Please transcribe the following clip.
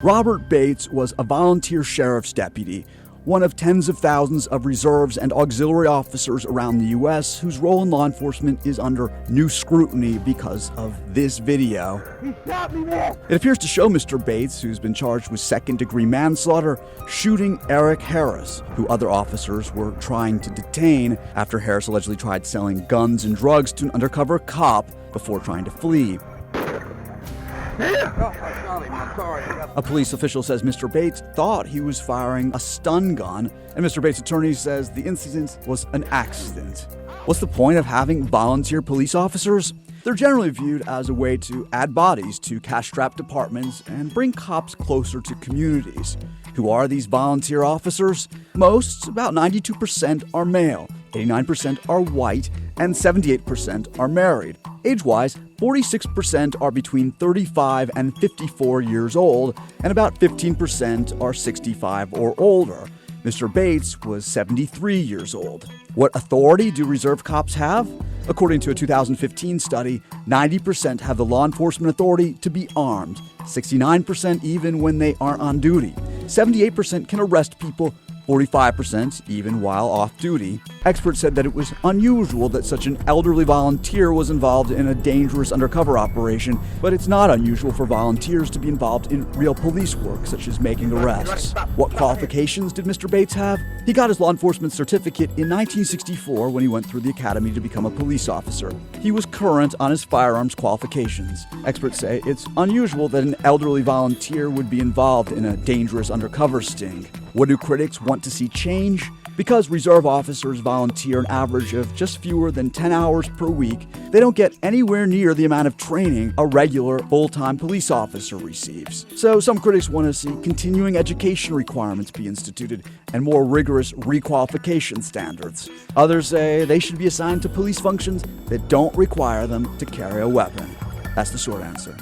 Robert Bates was a volunteer sheriff's deputy, one of tens of thousands of reserves and auxiliary officers around the U.S. whose role in law enforcement is under new scrutiny because of this video. He shot me, man! It appears to show Mr. Bates, who's been charged with second-degree manslaughter, shooting Eric Harris, who other officers were trying to detain after Harris allegedly tried selling guns and drugs to an undercover cop before trying to flee. A police official says Mr. Bates thought he was firing a stun gun, and Mr. Bates' attorney says the incident was an accident. What's the point of having volunteer police officers? They're generally viewed as a way to add bodies to cash-strapped departments and bring cops closer to communities. Who are these volunteer officers? Most, about 92%, are male, 89% are white, and 78% are married. Age-wise, 46% are between 35 and 54 years old, and about 15% are 65 or older. Mr. Bates was 73 years old. What authority do reserve cops have? According to a 2015 study, 90% have the law enforcement authority to be armed, 69% even when they aren't on duty. 78% can arrest people, 45% even while off duty. Experts said that it was unusual that such an elderly volunteer was involved in a dangerous undercover operation, but it's not unusual for volunteers to be involved in real police work, such as making arrests. What qualifications did Mr. Bates have? He got his law enforcement certificate in 1964 when he went through the academy to become a police officer. He was current on his firearms qualifications. Experts say it's unusual that an elderly volunteer would be involved in a dangerous undercover sting. What do critics want to see change? Because reserve officers volunteer an average of just fewer than 10 hours per week, they don't get anywhere near the amount of training a regular full-time police officer receives. So some critics want to see continuing education requirements be instituted and more rigorous requalification standards. Others say they should be assigned to police functions that don't require them to carry a weapon. That's the short answer.